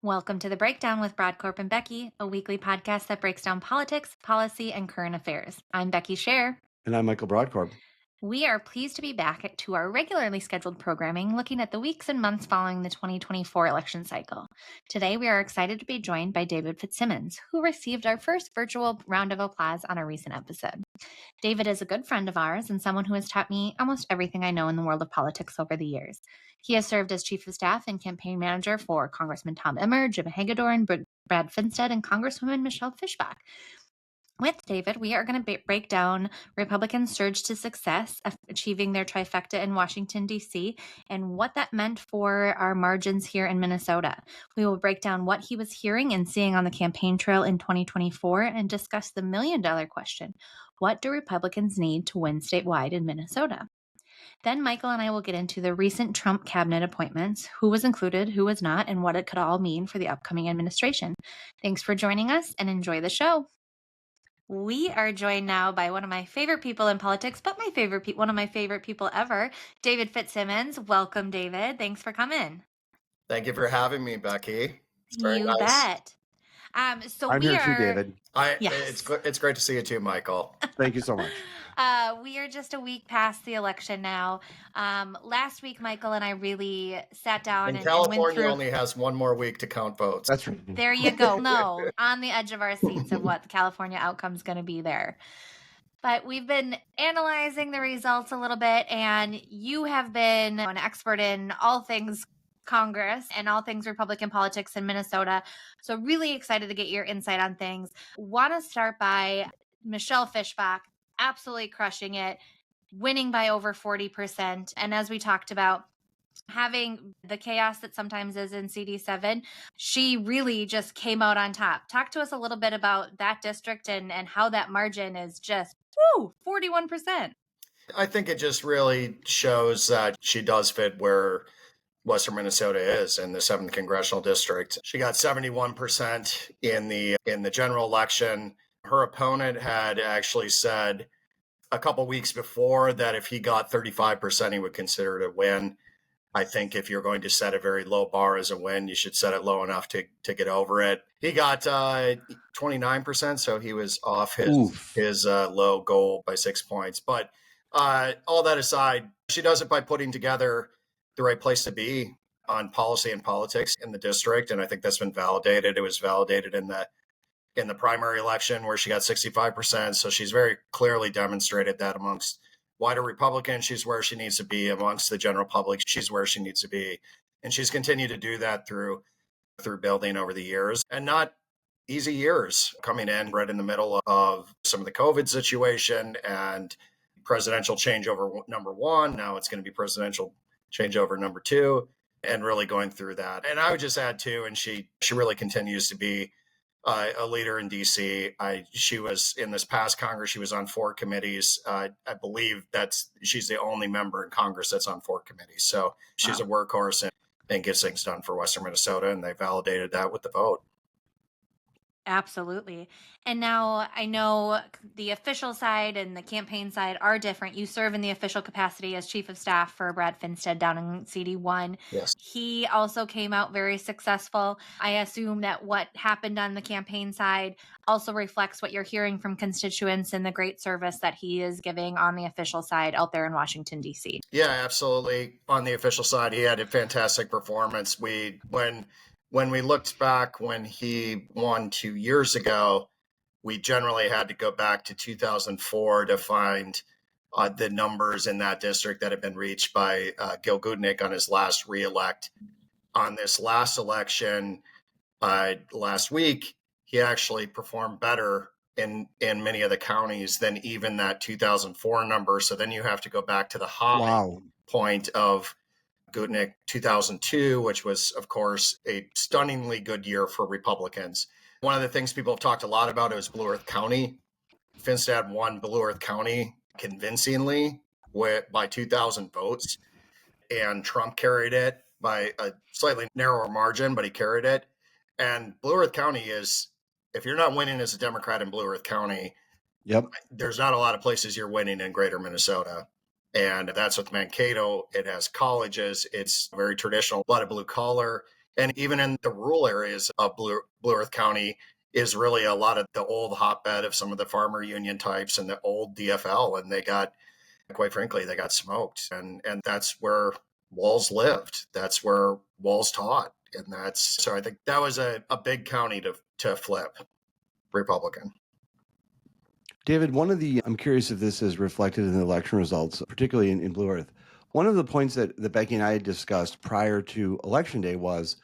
Welcome to The Breakdown with Brodkorb and Becky, a weekly podcast that breaks down politics, policy, and current affairs. I'm Becky Scherr. And I'm Michael Brodkorb. We are pleased to be back to our regularly scheduled programming, looking at the weeks and months following the 2024 election cycle. Today, we are excited to be joined by David Fitzsimmons, who received our first virtual round of applause on a recent episode. David is a good friend of ours and someone who has taught me almost everything I know in the world of politics over the years. He has served as chief of staff and campaign manager for Congressman Tom Emmer, Jim Hagedorn, Brad Finstead, and Congresswoman Michelle Fischbach. With David, we are going to break down Republicans' surge to success, achieving their trifecta in Washington, D.C., and what that meant for our margins here in Minnesota. We will break down what he was hearing and seeing on the campaign trail in 2024 and discuss the million-dollar question: what do Republicans need to win statewide in Minnesota? Then Michael and I will get into the recent Trump cabinet appointments, who was included, who was not, and what it could all mean for the upcoming administration. Thanks for joining us and enjoy the show. We are joined now by one of my favorite people in politics, but one of my favorite people ever, David Fitzsimmons. Welcome, David. Thanks for coming. Thank you for having me, Becky. It's very nice. Bet. I'm here too, David. Yes. It's great to see you too, Michael. Thank you so much. We are just a week past the election now. Last week, Michael and I really sat down and California went through... only has one more week to count votes. That's right. There you go. No, on the edge of our seats of what the California outcome is going to be there. But we've been analyzing the results a little bit, and you have been an expert in all things Congress and all things Republican politics in Minnesota. So really excited to get your insight on things. Want to start by Michelle Fischbach, absolutely crushing it, winning by over 40%. And as we talked about, having the chaos that sometimes is in CD7, she really just came out on top. Talk to us a little bit about that district and how that margin is just, 41%. I think it just really shows that she does fit where Western Minnesota is in the 7th Congressional District. She got 71% in the general election. Her opponent had actually said a couple weeks before that if he got 35%, he would consider it a win. I think if you're going to set a very low bar as a win, you should set it low enough to get over it. He got 29%, so he was off his low goal by 6 points. But all that aside, she does it by putting together the right place to be on policy and politics in the district, and I think that's been validated. It was validated in the primary election where she got 65%. So she's very clearly demonstrated that amongst wider Republicans, she's where she needs to be. Amongst the general public, she's where she needs to be. And she's continued to do that through building over the years, and not easy years, coming in right in the middle of some of the COVID situation and presidential changeover number one. Now it's going to be presidential changeover number two, and really going through that. And I would just add too, and she really continues to be a leader in DC. She was in this past Congress. She was on 4 committees. I believe she's the only member in Congress that's on 4 committees. So she's a workhorse and gets things done for Western Minnesota, and they validated that with the vote. Absolutely. And now I know the official side and the campaign side are different. You serve in the official capacity as chief of staff for Brad Finstead down in CD1. Yes. He also came out very successful. I assume that what happened on the campaign side also reflects what you're hearing from constituents and the great service that he is giving on the official side out there in Washington, D.C. Yeah, absolutely. On the official side, he had a fantastic performance. When we looked back when he won 2 years ago, we generally had to go back to 2004 to find the numbers in that district that had been reached by Gil Goodnick on his last reelect. On this last election, last week, he actually performed better in many of the counties than even that 2004 number. So then you have to go back to the high point of Goodnick 2002, which was, of course, a stunningly good year for Republicans. One of the things people have talked a lot about is Blue Earth County. Finstead won Blue Earth County convincingly by 2,000 votes, and Trump carried it by a slightly narrower margin, but he carried it. And Blue Earth County is, if you're not winning as a Democrat in Blue Earth County, there's not a lot of places you're winning in greater Minnesota. And that's with Mankato. It has colleges. It's very traditional, a lot of blue collar. And even in the rural areas of Blue Earth County is really a lot of the old hotbed of some of the farmer union types and the old DFL. And they got, quite frankly, they got smoked. And that's where Walz lived. That's where Walz taught. And so I think that was a big county to flip Republican. David, I'm curious if this is reflected in the election results, particularly in Blue Earth. One of the points that Becky and I had discussed prior to Election Day was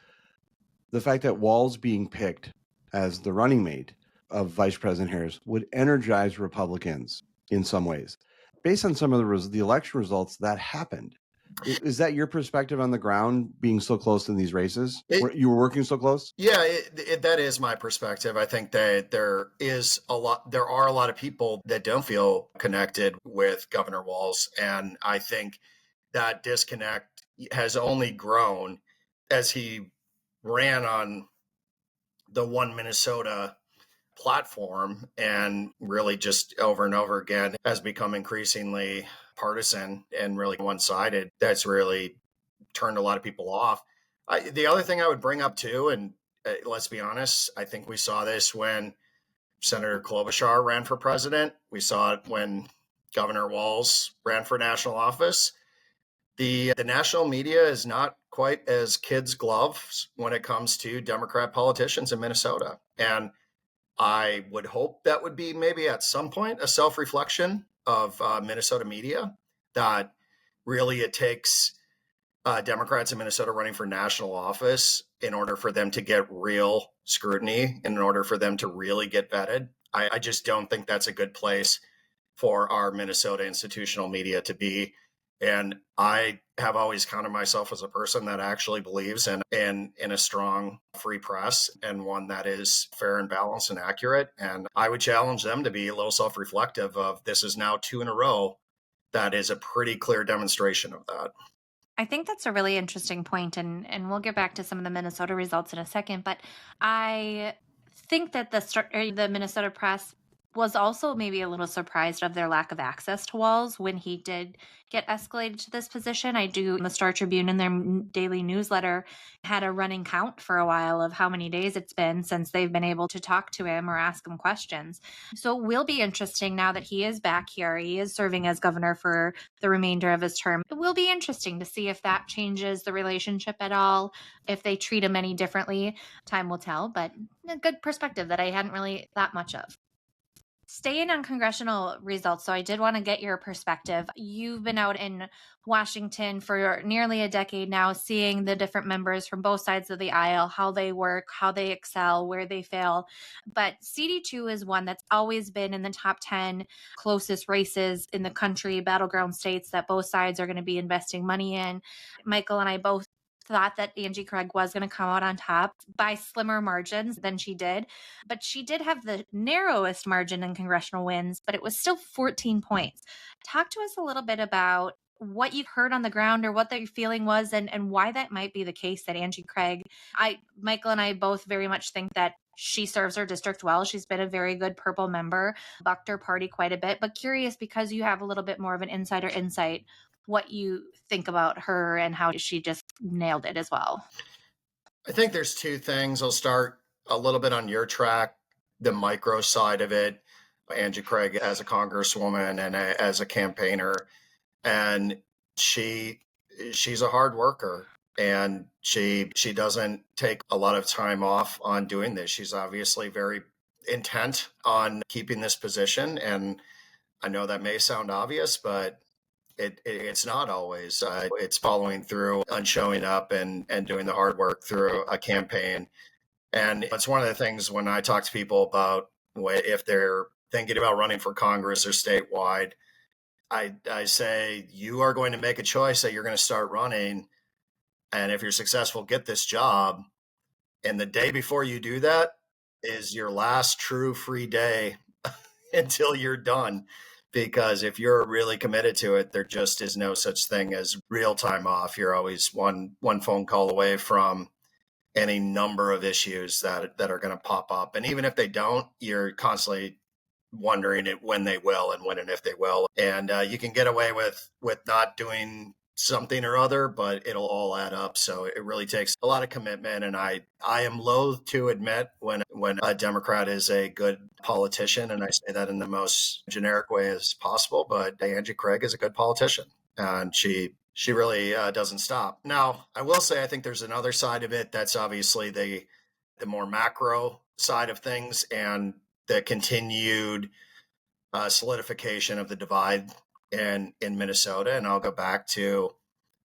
the fact that Walz being picked as the running mate of Vice President Harris would energize Republicans in some ways. Based on some of the election results, that happened. Is that your perspective on the ground, being so close in these races? You were working so close? Yeah, that is my perspective. I think that there are a lot of people that don't feel connected with Governor Walz. And I think that disconnect has only grown as he ran on the One Minnesota platform, and really just over and over again has become increasingly partisan and really one-sided. That's really turned a lot of people off. The other thing I would bring up too, and let's be honest, I think we saw this when Senator Klobuchar ran for president. We saw it when Governor Walz ran for national office. The national media is not quite as kids' gloves when it comes to Democrat politicians in Minnesota. And I would hope that would be maybe at some point a self-reflection of Minnesota media, that really it takes Democrats in Minnesota running for national office in order for them to get real scrutiny, and in order for them to really get vetted. I just don't think that's a good place for our Minnesota institutional media to be. And I have always counted myself as a person that actually believes in a strong free press, and one that is fair and balanced and accurate. And I would challenge them to be a little self-reflective of, this is now 2 in a row that is a pretty clear demonstration of that. I think that's a really interesting point, and we'll get back to some of the Minnesota results in a second. But I think that the Minnesota press was also maybe a little surprised of their lack of access to Walz when he did get escalated to this position. The Star Tribune in their daily newsletter had a running count for a while of how many days it's been since they've been able to talk to him or ask him questions. So it will be interesting now that he is back here. He is serving as governor for the remainder of his term. It will be interesting to see if that changes the relationship at all, if they treat him any differently. Time will tell, but a good perspective that I hadn't really thought much of. Staying on congressional results, so I did want to get your perspective. You've been out in Washington for nearly a decade now, seeing the different members from both sides of the aisle, how they work, how they excel, where they fail. But CD2 is one that's always been in the top 10 closest races in the country, battleground states that both sides are going to be investing money in. Michael and I both thought that Angie Craig was going to come out on top by slimmer margins than she did. But she did have the narrowest margin in congressional wins, but it was still 14 points. Talk to us a little bit about what you've heard on the ground, or what the feeling was, and why that might be the case that Angie Craig, Michael and I both very much think that she serves her district well. She's been a very good Purple member, bucked her party quite a bit, but curious, because you have a little bit more of an insider insight, what you think about her and how she just nailed it as well. I think there's 2 things. I'll start a little bit on your track, the micro side of it. Angie Craig as a congresswoman and as a campaigner, and she's a hard worker, and she doesn't take a lot of time off on doing this. She's obviously very intent on keeping this position, and I know that may sound obvious, but it's not always. It's following through on showing up and doing the hard work through a campaign. And it's one of the things when I talk to people about if they're thinking about running for Congress or statewide, I say, you are going to make a choice that you're going to start running. And if you're successful, get this job. And the day before you do that is your last true free day until you're done. Because if you're really committed to it, there just is no such thing as real time off. You're always one phone call away from any number of issues that are going to pop up. And even if they don't, you're constantly wondering when they will and when and if they will. And you can get away with not doing something or other, but it'll all add up. So it really takes a lot of commitment. And I am loath to admit when a Democrat is a good politician, and I say that in the most generic way as possible, but Angie Craig is a good politician, and she really doesn't stop. Now, I will say, I think there's another side of it that's obviously the more macro side of things, and the continued solidification of the divide in Minnesota. And I'll go back to,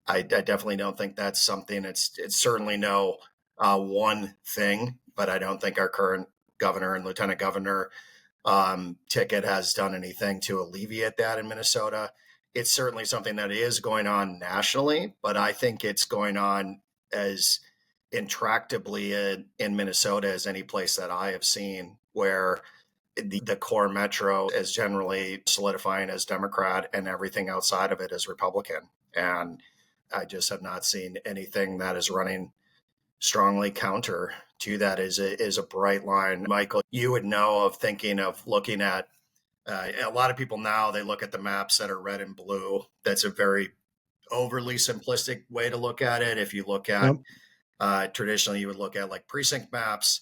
I definitely don't think that's something, it's certainly no one thing, but I don't think our current governor and lieutenant governor ticket has done anything to alleviate that in Minnesota. It's certainly something that is going on nationally, but I think it's going on as intractably in Minnesota as any place that I have seen, where the core metro is generally solidifying as Democrat and everything outside of it is Republican. And I just have not seen anything that is running strongly counter to that is a bright line. Michael, you would know of thinking of looking at a lot of people now, they look at the maps that are red and blue. That's a very overly simplistic way to look at it. If you look at traditionally, you would look at like precinct maps,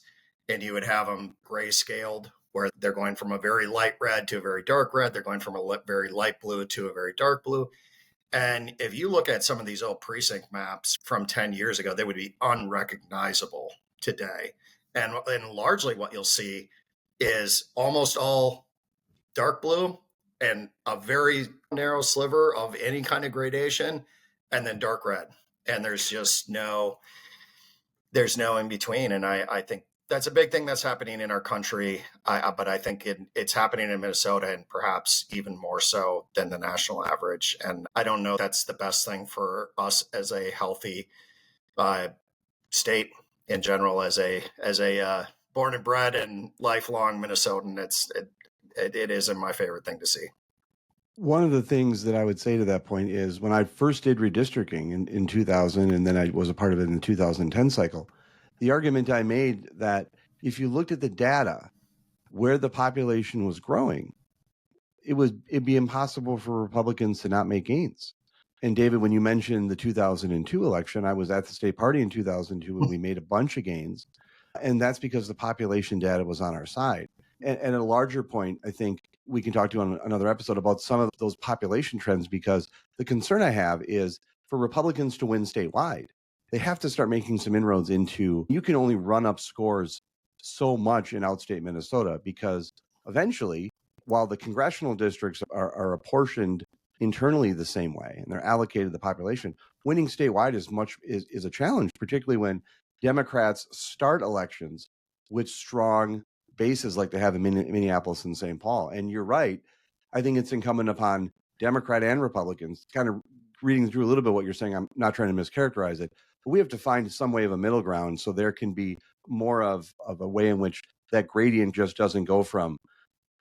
and you would have them grayscaled, where they're going from a very light red to a very dark red. They're going from a very light blue to a very dark blue. And if you look at some of these old precinct maps from 10 years ago, they would be unrecognizable today. And largely what you'll see is almost all dark blue and a very narrow sliver of any kind of gradation, and then dark red. And there's just no in between. And I think that's a big thing that's happening in our country. But I think it's happening in Minnesota, and perhaps even more so than the national average. And I don't know that's the best thing for us as a healthy state in general, as a born and bred and lifelong Minnesotan. It isn't my favorite thing to see. One of the things that I would say to that point is, when I first did redistricting in 2000, and then I was a part of it in the 2010 cycle, the argument I made that if you looked at the data where the population was growing, it'd be impossible for Republicans to not make gains. And David, when you mentioned the 2002 election, I was at the state party in 2002 when we made a bunch of gains. And that's because the population data was on our side. And at a larger point, I think we can talk to on another episode about some of those population trends, because the concern I have is for Republicans to win statewide, they have to start making some inroads into, you can only run up scores so much in outstate Minnesota, because eventually, while the congressional districts are apportioned internally the same way and they're allocated the population, winning statewide is a challenge, particularly when Democrats start elections with strong bases like they have in Minneapolis and St. Paul. And you're right. I think it's incumbent upon Democrat and Republicans, kind of reading through a little bit what you're saying. I'm not trying to mischaracterize it, but we have to find some way of a middle ground so there can be more of a way in which that gradient just doesn't go from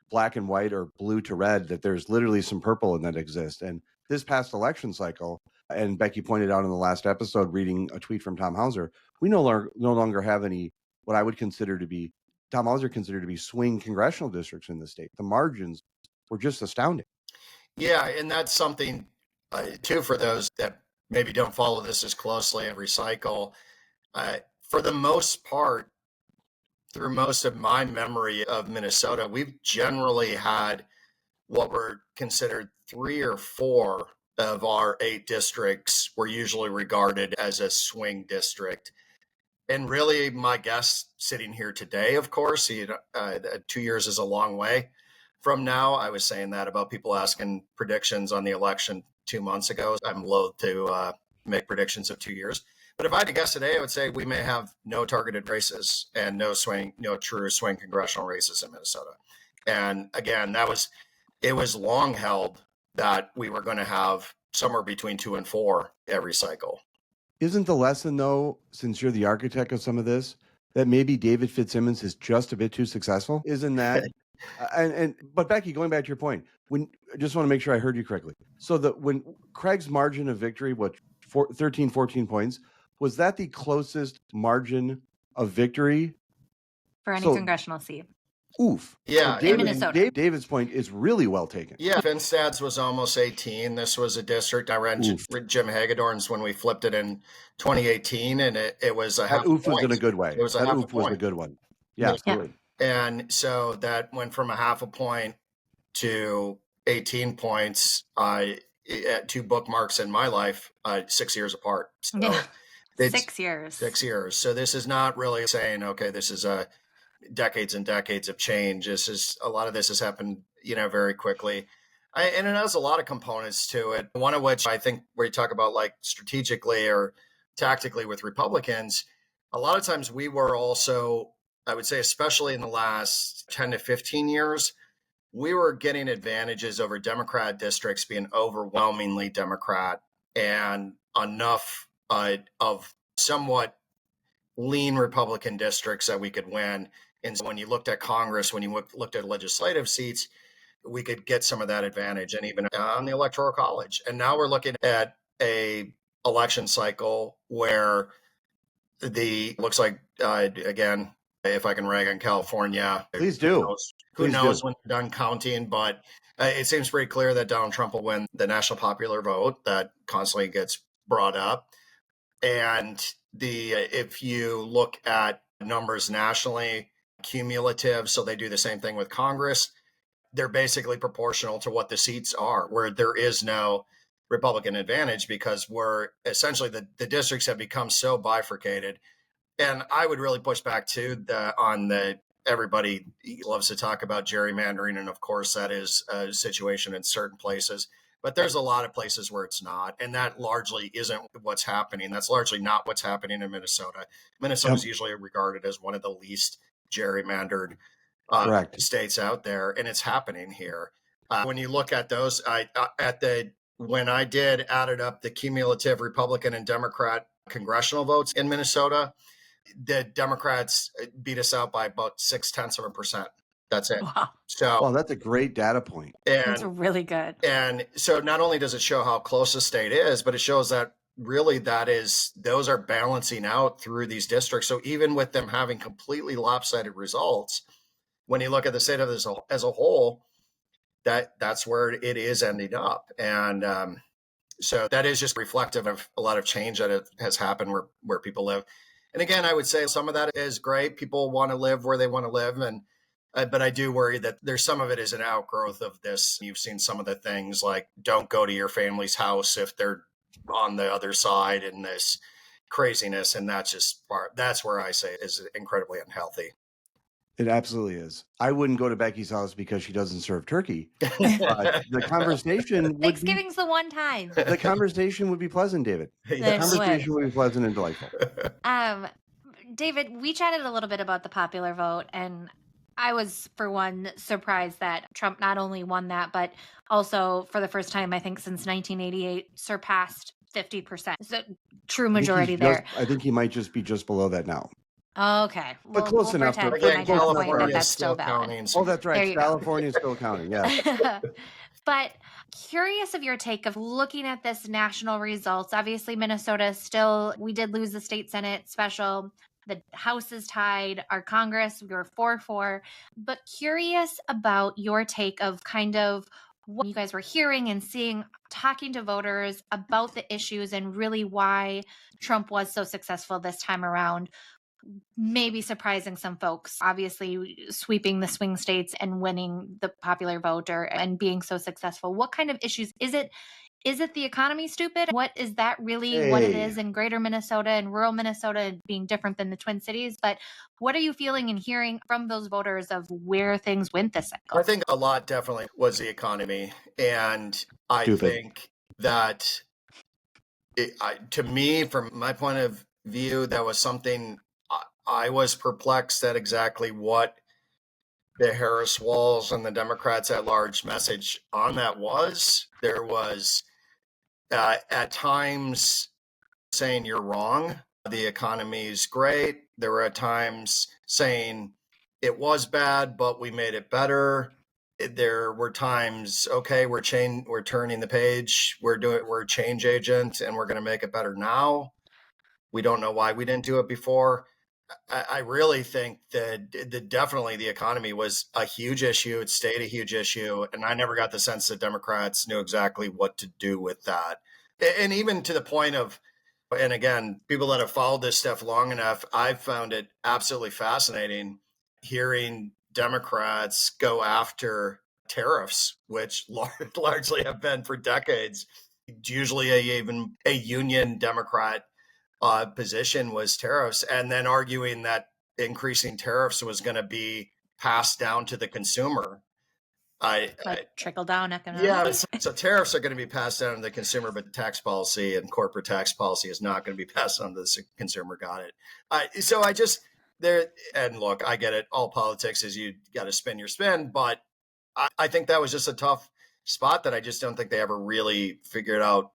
black and white or blue to red, that there's literally some purple in that exists. And this past election cycle, and Becky pointed out in the last episode, reading a tweet from Tom Hauser, we no longer have any, what I would consider to be, Tom Hauser considered to be swing congressional districts in the state. The margins were just astounding. Yeah, and that's something, too, for those that maybe don't follow this as closely every cycle. For the most part, through most of my memory of Minnesota, we've generally had what were considered 3 or 4 of our 8 districts were usually regarded as a swing district. And really, my guess sitting here today, of course, 2 years is a long way from now. I was saying that about people asking predictions on the election 2 months ago. I'm loath to make predictions of 2 years. But if I had to guess today, I would say we may have no targeted races and no true swing congressional races in Minnesota. And again, it was long held that we were going to have somewhere between 2 and 4 every cycle. Isn't the lesson, though, since you're the architect of some of this, that maybe David Fitzsimmons is just a bit too successful? Isn't that? But Becky, going back to your point, I just want to make sure I heard you correctly. So that when Craig's margin of victory, 13, 14 points, was that the closest margin of victory for any congressional seat? Oof. Yeah. In Minnesota. David's point is really well taken. Yeah. Finstead's was almost 18. This was a district. I ran Jim Hagedorn's when we flipped it in 2018, and it was a half That oof a point. was in a good way. It was a that half oof a point. was a good one. Yeah, absolutely. And so that went from a half a point to 18 points at 2 bookmarks in my life, 6 years apart. So yeah. 6 years. 6 years. So this is not really saying, okay, this is a decades and decades of change. This is a lot of this has happened, very quickly. And it has a lot of components to it. One of which I think where you talk about like strategically or tactically with Republicans, a lot of times we were also, I would say, especially in the last 10 to 15 years, we were getting advantages over Democrat districts being overwhelmingly Democrat and enough of somewhat lean Republican districts that we could win. And so when you looked at Congress, when you looked at legislative seats, we could get some of that advantage, and even on the Electoral College. And now we're looking at a election cycle where looks like, again, if I can rag on California. Please do. Who knows when they're done counting, but it seems pretty clear that Donald Trump will win the national popular vote that constantly gets brought up. And if you look at numbers nationally, cumulative, so they do the same thing with Congress, they're basically proportional to what the seats are, where there is no Republican advantage because we're essentially the districts have become so bifurcated. And I would really push back too everybody loves to talk about gerrymandering. And of course that is a situation in certain places, but there's a lot of places where it's not. And that largely isn't what's happening. That's largely not what's happening in Minnesota. Minnesota is usually regarded as one of the least gerrymandered states out there. And it's happening here. When you look at those, when I added up the cumulative Republican and Democrat congressional votes in Minnesota, the Democrats beat us out by about 0.6%. That's it. Wow. So that's a great data point. And that's really good. And so not only does it show how close the state is, but it shows that really those are balancing out through these districts. So even with them having completely lopsided results, when you look at the state of this as a whole, that's where it is ending up. And so that is just reflective of a lot of change that has happened where people live. And again, I would say some of that is great. People want to live where they want to live. But I do worry that there's some of it is an outgrowth of this. You've seen some of the things like don't go to your family's house if they're on the other side and this craziness. And that's where I say it is incredibly unhealthy. It absolutely is. I wouldn't go to Becky's house because she doesn't serve turkey. The conversation Thanksgiving's the one time. The conversation would be pleasant, David. The conversation would be pleasant and delightful. David, we chatted a little bit about the popular vote, and I was, for one, surprised that Trump not only won that, but also for the first time, I think, since 1988, surpassed 50%. So true majority there. I think he might just be just below that now. Okay. But close enough. That's still valid. Oh, that's right. California is still counting. Yeah. But curious of your take of looking at this national results. Obviously, Minnesota still, we did lose the state Senate special. The House is tied. Our Congress, we were 4-4. But curious about your take of kind of what you guys were hearing and seeing, talking to voters about the issues and really why Trump was so successful this time around. Maybe surprising some folks, obviously sweeping the swing states and winning the popular vote and being so successful. What kind of issues is it? Is it the economy, stupid? What is that really what it is in greater Minnesota and rural Minnesota being different than the Twin Cities? But what are you feeling and hearing from those voters of where things went this cycle? I think a lot definitely was the economy. And I think that to me, from my point of view, that was something I was perplexed at exactly what the Harris Walls and the Democrats at large message on that was. There was at times saying you're wrong, the economy is great. There were at times saying it was bad, but we made it better. There were times, okay, we're turning the page, we're a change agent, and we're going to make it better now. We don't know why we didn't do it before. I really think that definitely the economy was a huge issue. It stayed a huge issue. And I never got the sense that Democrats knew exactly what to do with that. And even to the point of, and again, people that have followed this stuff long enough, I've found it absolutely fascinating hearing Democrats go after tariffs, which largely have been for decades. Usually even a union Democrat position was tariffs, and then arguing that increasing tariffs was going to be passed down to the consumer. Trickle down Yeah, economics. so tariffs are going to be passed down to the consumer, but tax policy and corporate tax policy is not going to be passed on to the consumer. Got it. So I just there and look, I get it. All politics is you got to spin your spin, but I think that was just a tough spot that I just don't think they ever really figured out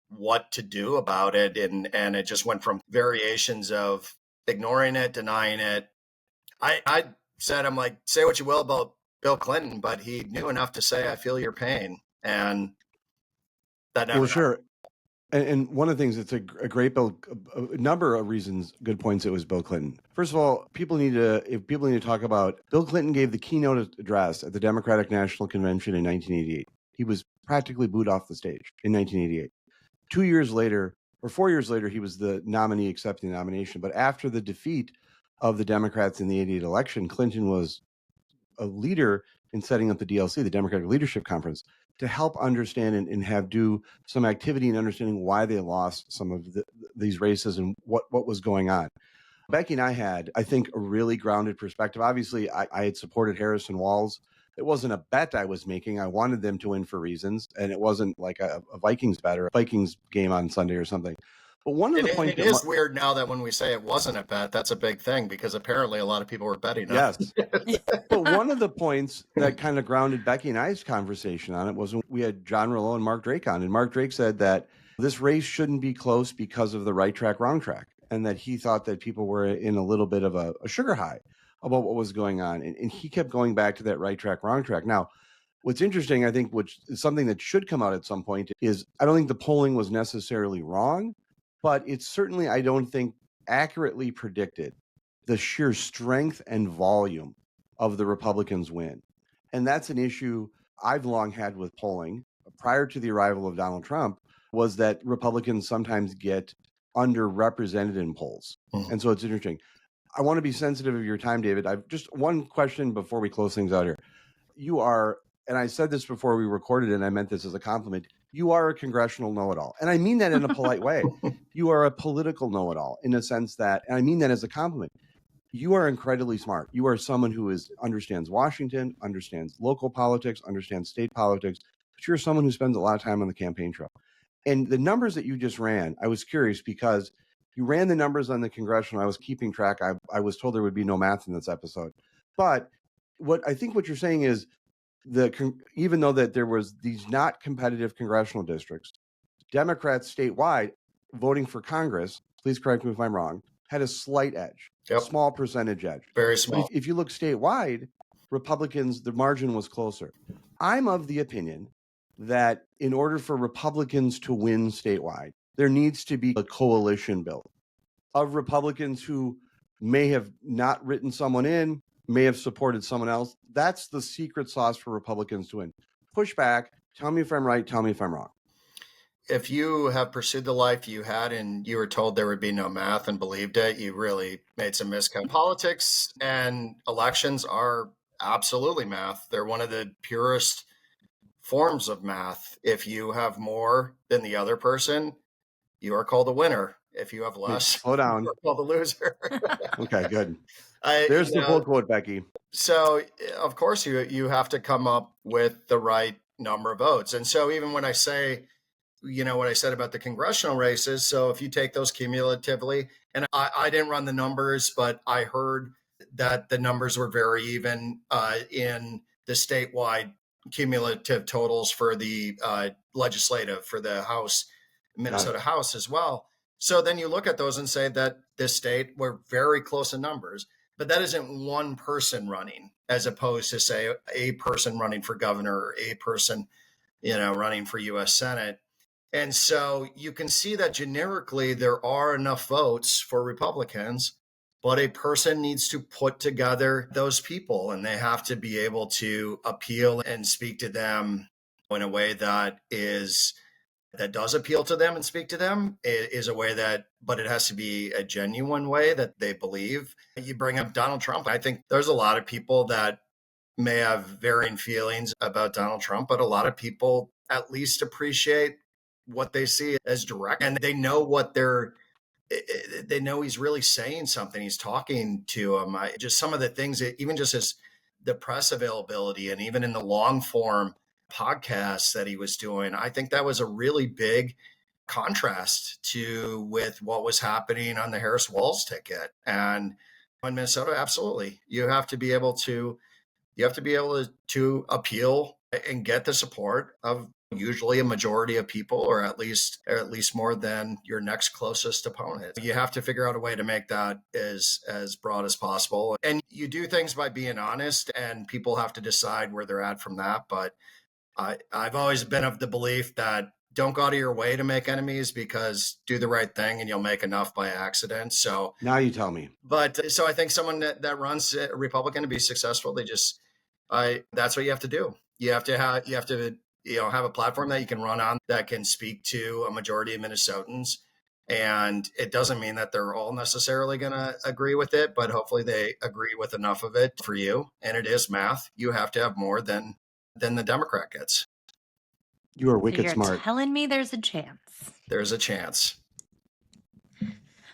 what to do about it. And it just went from variations of ignoring it, denying it. I said, I'm like, say what you will about Bill Clinton, but he knew enough to say, I feel your pain. And that never happened. Sure. And one of the things, it's a great bill, a number of reasons, good points, it was Bill Clinton. First of all, people need to talk about, Bill Clinton gave the keynote address at the Democratic National Convention in 1988. He was practically booed off the stage in 1988. 2 years later, or 4 years later, he was the nominee accepting the nomination. But after the defeat of the Democrats in the 88 election, Clinton was a leader in setting up the DLC, the Democratic Leadership Conference, to help understand and have do some activity in understanding why they lost some of these races and what was going on. Becky and I had, I think, a really grounded perspective. Obviously, I had supported Harrison Walz. It wasn't a bet I was making. I wanted them to win for reasons, and it wasn't like a Vikings bet or a Vikings game on Sunday or something. But one of the points, it is weird now that when we say it wasn't a bet, that's a big thing because apparently a lot of people were betting. Yes. But one of the points that kind of grounded Becky and I's conversation on it was when we had John Rillo and Mark Drake on, and Mark Drake said that this race shouldn't be close because of the right track, wrong track, and that he thought that people were in a little bit of a sugar high about what was going on. And he kept going back to that right track, wrong track. Now, what's interesting, I think, which is something that should come out at some point, is I don't think the polling was necessarily wrong, but it's certainly, I don't think, accurately predicted the sheer strength and volume of the Republicans' win. And that's an issue I've long had with polling prior to the arrival of Donald Trump, was that Republicans sometimes get underrepresented in polls. And so it's interesting. I want to be sensitive of your time, David. I've just one question before we close things out here. You are, and I said this before we recorded, and I meant this as a compliment, you are a congressional know-it-all. And I mean that in a polite way. You are a political know-it-all in a sense that, and I mean that as a compliment. You are incredibly smart. You are someone who understands Washington, understands local politics, understands state politics, but you're someone who spends a lot of time on the campaign trail. And the numbers that you just ran, I was curious because you ran the numbers on the congressional. I was keeping track. I was told there would be no math in this episode. But what you're saying is even though that there was these not competitive congressional districts, Democrats statewide voting for Congress, please correct me if I'm wrong, had a slight edge, a small percentage edge. Very small. But if you look statewide, Republicans, the margin was closer. I'm of the opinion that in order for Republicans to win statewide, there needs to be a coalition built of Republicans who may have not written someone in, may have supported someone else. That's the secret sauce for Republicans to win. Push back. Tell me if I'm right. Tell me if I'm wrong. If you have pursued the life you had and you were told there would be no math and believed it, you really made some miscount. Politics and elections are absolutely math. They're one of the purest forms of math. If you have more than the other person, you are called a winner. If you have less, slow down. You are called a loser. Okay, good. There's the full quote, Becky. So, of course, you have to come up with the right number of votes. And so even when I say, what I said about the congressional races, so if you take those cumulatively, and I didn't run the numbers, but I heard that the numbers were very even in the statewide cumulative totals for the legislative, for the House, Minnesota House as well. So then you look at those and say that this state were very close in numbers, but that isn't one person running as opposed to, say, a person running for governor or a person, running for U.S. Senate. And so you can see that generically there are enough votes for Republicans But a person needs to put together those people, and they have to be able to appeal and speak to them in a way that does appeal to them and speak to them. It is a way but it has to be a genuine way that they believe. You bring up Donald Trump. I think there's a lot of people that may have varying feelings about Donald Trump, but a lot of people at least appreciate what they see as direct, and they know they know he's really saying something. He's talking to them. Just some of the things, even just as the press availability and even in the long form podcasts that he was doing, I think that was a really big contrast with what was happening on the Harris Walls ticket. And in Minnesota, absolutely, you have to be able to to appeal and get the support of usually a majority of people, or at least more than your next closest opponent. You have to figure out a way to make that as broad as possible. And you do things by being honest, and people have to decide where they're at from that. But I've always been of the belief that don't go out of your way to make enemies, because do the right thing and you'll make enough by accident. So Now you tell me. But so I think someone that runs a Republican to be successful, that's what you have to do. You have to have a platform that you can run on that can speak to a majority of Minnesotans. And it doesn't mean that they're all necessarily going to agree with it, but hopefully they agree with enough of it for you. And it is math. You have to have more than the Democrat gets. You are wicked you're smart. Telling me there's a chance. There's a chance.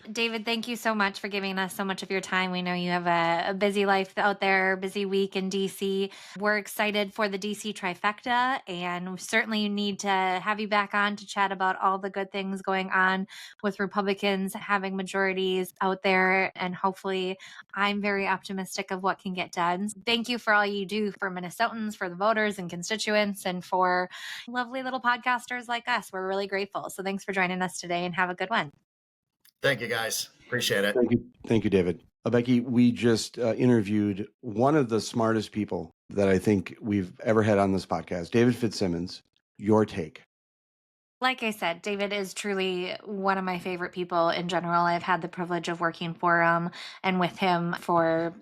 David, thank you so much for giving us so much of your time. We know you have a busy life out there, busy week in DC. We're excited for the DC trifecta, and we certainly need to have you back on to chat about all the good things going on with Republicans having majorities out there. And hopefully, I'm very optimistic of what can get done. Thank you for all you do for Minnesotans, for the voters and constituents, and for lovely little podcasters like us. We're really grateful. So thanks for joining us today, and have a good one. Thank you, guys. Appreciate it. Thank you, David. Becky, we just interviewed one of the smartest people that I think we've ever had on this podcast, David Fitzsimmons. Your take. Like I said, David is truly one of my favorite people in general. I've had the privilege of working for him and with him for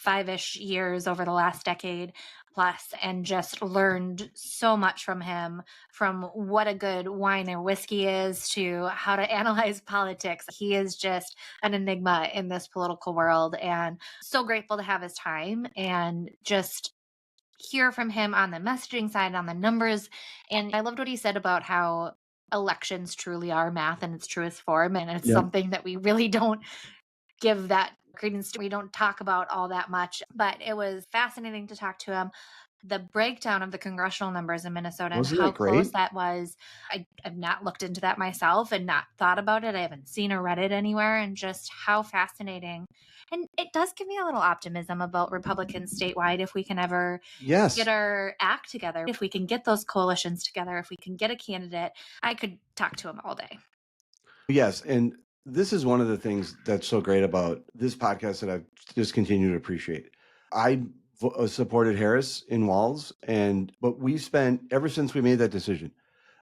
5-ish years over the last decade plus, and just learned so much from him, from what a good wine or whiskey is to how to analyze politics. He is just an enigma in this political world, and so grateful to have his time and just hear from him on the messaging side, on the numbers. And I loved what he said about how elections truly are math in its truest form, and it's something that we really don't give that credence to. We don't talk about all that much, but it was fascinating to talk to him. The breakdown of the congressional numbers in Minnesota and how close that was. I've not looked into that myself and not thought about it. I haven't seen or read it anywhere, and just how fascinating. And it does give me a little optimism about Republicans statewide. If we can ever get our act together, if we can get those coalitions together, if we can get a candidate, I could talk to him all day. Yes. And this is one of the things that's so great about this podcast that I've just continued to appreciate. I supported Harris in Walls, but we spent, ever since we made that decision,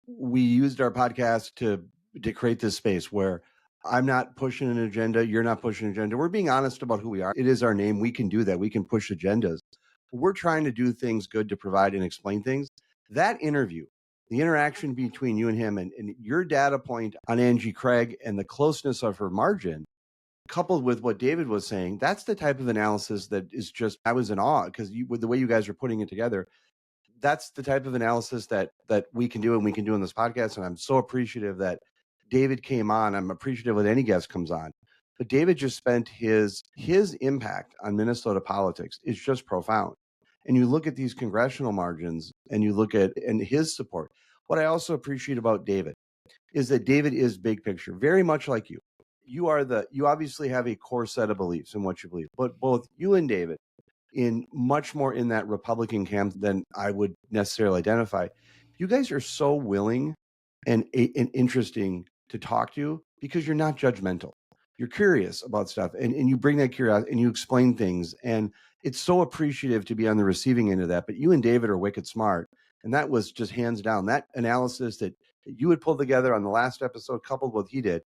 we used our podcast to create this space where I'm not pushing an agenda, you're not pushing an agenda. We're being honest about who we are. It is our name. We can do that. We can push agendas. We're trying to do things good to provide and explain things. That interview, the interaction between you and him, and your data point on Angie Craig and the closeness of her margin, coupled with what David was saying, that's the type of analysis that is just, I was in awe, because with the way you guys are putting it together, that's the type of analysis that we can do, and we can do in this podcast. And I'm so appreciative that David came on. I'm appreciative that any guest comes on. But David just spent his impact on Minnesota politics is just profound. And you look at these congressional margins and you look at his support. What I also appreciate about David is that David is big picture, very much like you. You obviously have a core set of beliefs in what you believe, but both you and David, in much more in that Republican camp than I would necessarily identify. You guys are so willing and interesting to talk to, because you're not judgmental. You're curious about stuff, and you bring that curiosity and you explain things. And it's so appreciative to be on the receiving end of that. But you and David are wicked smart. And that was just hands down. That analysis that you had pulled together on the last episode, coupled with what he did,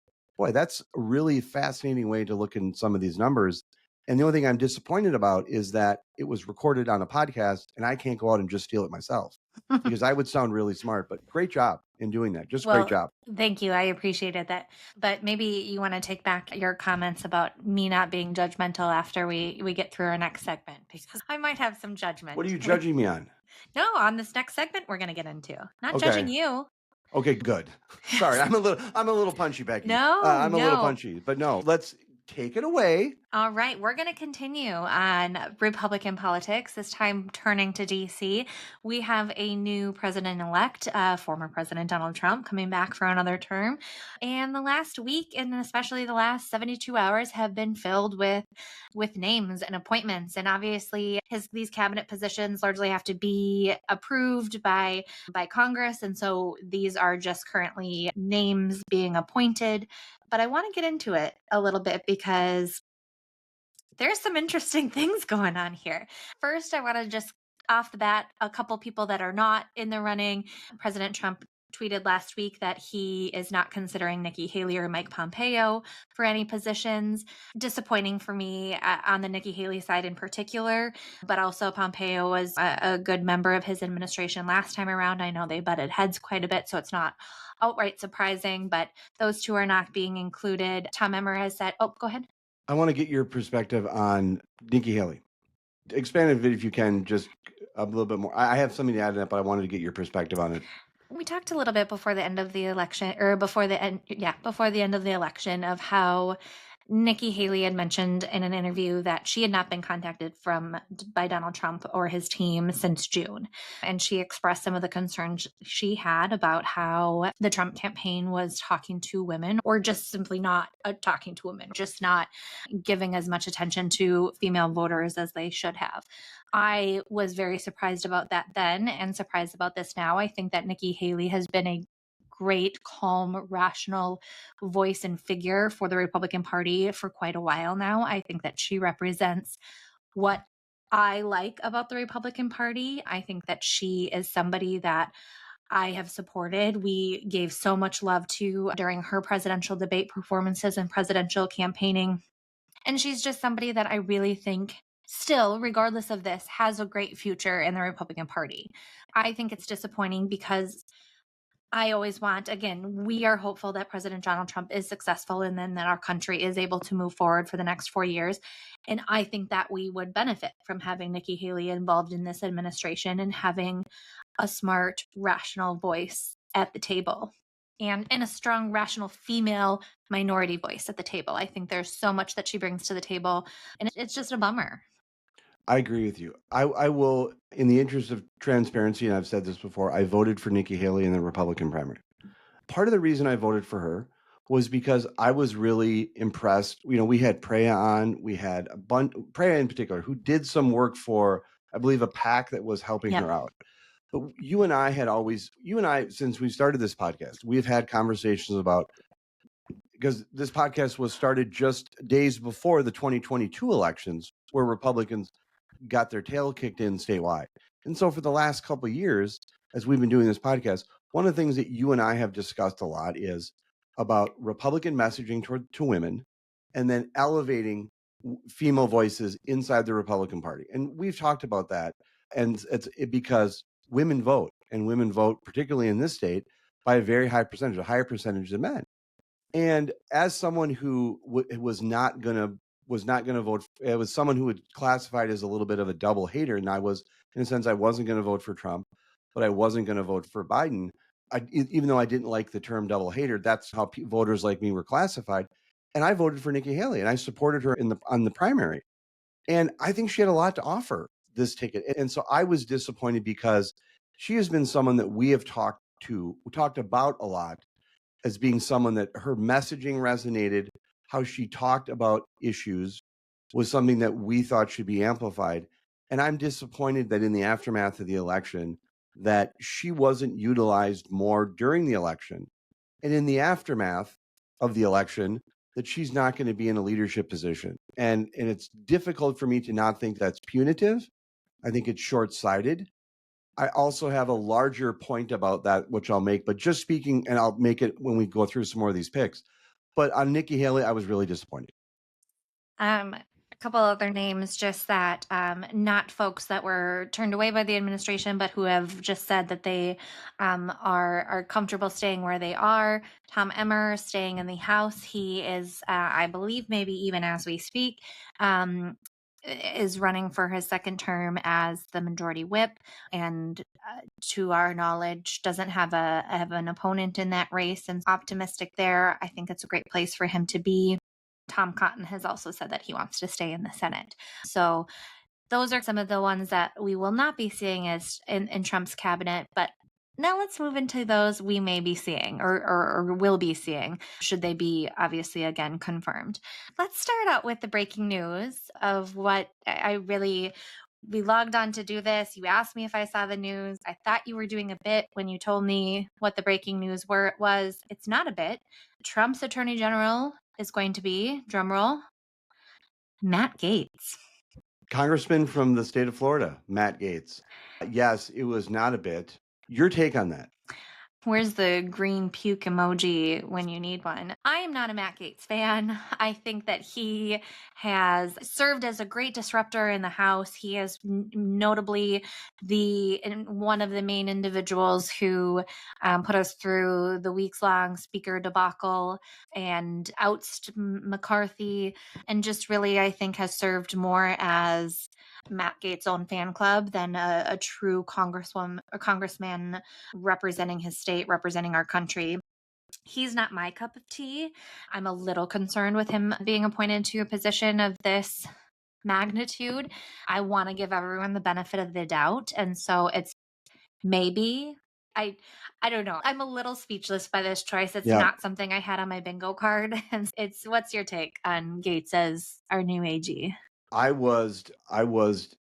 boy, that's a really fascinating way to look in some of these numbers. And the only thing I'm disappointed about is that it was recorded on a podcast and I can't go out and just steal it myself because I would sound really smart. But great job in doing that. Just great job. Thank you. I appreciated that. But maybe you want to take back your comments about me not being judgmental after we get through our next segment, because I might have some judgment. What are you judging me on? No, on this next segment we're going to get into. Not Okay. judging you. Okay, good. Sorry, I'm a little punchy, Becky. No, I'm a little no. punchy, but no, let's take it away. All right, we're going to continue on Republican politics, this time turning to D.C. We have a new president-elect, former President Donald Trump, coming back for another term. And the last week, and especially the last 72 hours, have been filled with names and appointments. And obviously, these cabinet positions largely have to be approved by Congress. And so these are just currently names being appointed. But I want to get into it a little bit because there's some interesting things going on here. First, I want to just off the bat, a couple people that are not in the running. President Trump tweeted last week that he is not considering Nikki Haley or Mike Pompeo for any positions. Disappointing for me on the Nikki Haley side in particular, but also Pompeo was a good member of his administration last time around. I know they butted heads quite a bit, so it's not outright surprising, but those two are not being included. Tom Emmer has said, oh, go ahead. I want to get your perspective on Nikki Haley. Expand it if you can, just a little bit more. I have something to add to that, but I wanted to get your perspective on it. We talked a little bit before the end of the election, or before the end of the election, of how Nikki Haley had mentioned in an interview that she had not been contacted by Donald Trump or his team since June. And she expressed some of the concerns she had about how the Trump campaign was talking to women, or just simply not talking to women, just not giving as much attention to female voters as they should have. I was very surprised about that then and surprised about this now. I think that Nikki Haley has been a great, calm, rational voice and figure for the Republican Party for quite a while now. I think that she represents what I like about the Republican Party. I think that she is somebody that I have supported. We gave so much love to during her presidential debate performances and presidential campaigning. And she's just somebody that I really think still, regardless of this, has a great future in the Republican Party. I think it's disappointing because I always want, again, we are hopeful that President Donald Trump is successful and then that our country is able to move forward for the next 4 years. And I think that we would benefit from having Nikki Haley involved in this administration and having a smart, rational voice at the table and a strong, rational female minority voice at the table. I think there's so much that she brings to the table, and it's just a bummer. I agree with you. I will, in the interest of transparency, and I've said this before, I voted for Nikki Haley in the Republican primary. Part of the reason I voted for her was because I was really impressed. You know, we had Preya on, we had Preya in particular, who did some work for, I believe, a PAC that was helping her out. But you and I, since we started this podcast, we've had conversations about, because this podcast was started just days before the 2022 elections, where Republicans got their tail kicked in statewide. And so for the last couple of years, as we've been doing this podcast, one of the things that you and I have discussed a lot is about Republican messaging to women and then elevating female voices inside the Republican Party. And we've talked about that. And it's because women vote, and women vote, particularly in this state, by a very high percentage, a higher percentage than men. And as someone who was not going to vote, it was someone who would classified as a little bit of a double hater. And I was, in a sense, I wasn't going to vote for Trump, but I wasn't going to vote for Biden. Even though I didn't like the term double hater, that's how voters like me were classified. And I voted for Nikki Haley, and I supported her on the primary. And I think she had a lot to offer this ticket. And so I was disappointed because she has been someone that we have talked about a lot as being someone that her messaging resonated. How she talked about issues was something that we thought should be amplified. And I'm disappointed that in the aftermath of the election, that she wasn't utilized more during the election. And in the aftermath of the election, that she's not going to be in a leadership position. And it's difficult for me to not think that's punitive. I think it's short-sighted. I also have a larger point about that, which I'll make, but just speaking, and I'll make it when we go through some more of these picks. But on Nikki Haley, I was really disappointed. A couple other names, just that not folks that were turned away by the administration, but who have just said that they are comfortable staying where they are. Tom Emmer staying in the House. He is, I believe, maybe even as we speak, is running for his second term as the majority whip, and to our knowledge, doesn't have an opponent in that race, and optimistic there. I think it's a great place for him to be. Tom Cotton has also said that he wants to stay in the Senate. So those are some of the ones that we will not be seeing as in Trump's cabinet. But now let's move into those we may be seeing or will be seeing, should they be obviously again confirmed. Let's start out with the breaking news of what we logged on to do this. You asked me if I saw the news. I thought you were doing a bit when you told me what the breaking news was. It's not a bit. Trump's attorney general is going to be, drumroll, Matt Gaetz. Congressman from the state of Florida, Matt Gaetz. Yes, it was not a bit. Your take on that? Where's the green puke emoji when you need one? I am not a Matt Gaetz fan. I think that he has served as a great disruptor in the House. He is notably one of the main individuals who put us through the weeks-long speaker debacle and ousted McCarthy, and just really, I think, has served more as Matt Gaetz' own fan club than a true congresswoman or congressman representing his state, representing our country. He's not my cup of tea. I'm a little concerned with him being appointed to a position of this magnitude. I want to give everyone the benefit of the doubt. And so it's maybe, I don't know. I'm a little speechless by this choice. It's not something I had on my bingo card. And what's your take on Gaetz as our new AG? I was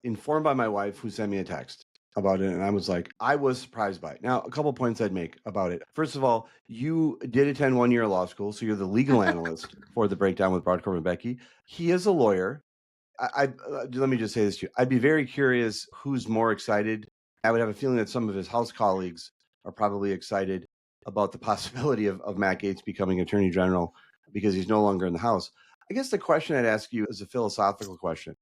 informed by my wife, who sent me a text about it, and I was surprised by it. Now, a couple points I'd make about it. First of all, you did attend 1 year of law school, so you're the legal analyst for the breakdown with Brodkorb and Becky. He is a lawyer. Let me just say this to you. I'd be very curious who's more excited. I would have a feeling that some of his House colleagues are probably excited about the possibility of Matt Gaetz becoming Attorney General because he's no longer in the House. I guess the question I'd ask you is a philosophical question.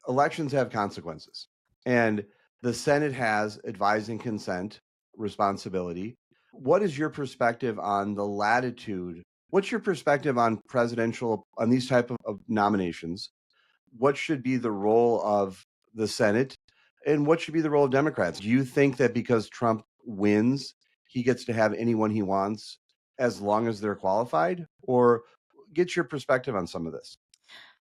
Elections have consequences, and the Senate has advise and consent responsibility. What is your perspective on the latitude? What's your perspective on these type of nominations? What should be the role of the Senate, and what should be the role of Democrats? Do you think that because Trump wins, he gets to have anyone he wants as long as they're qualified? Or get your perspective on some of this.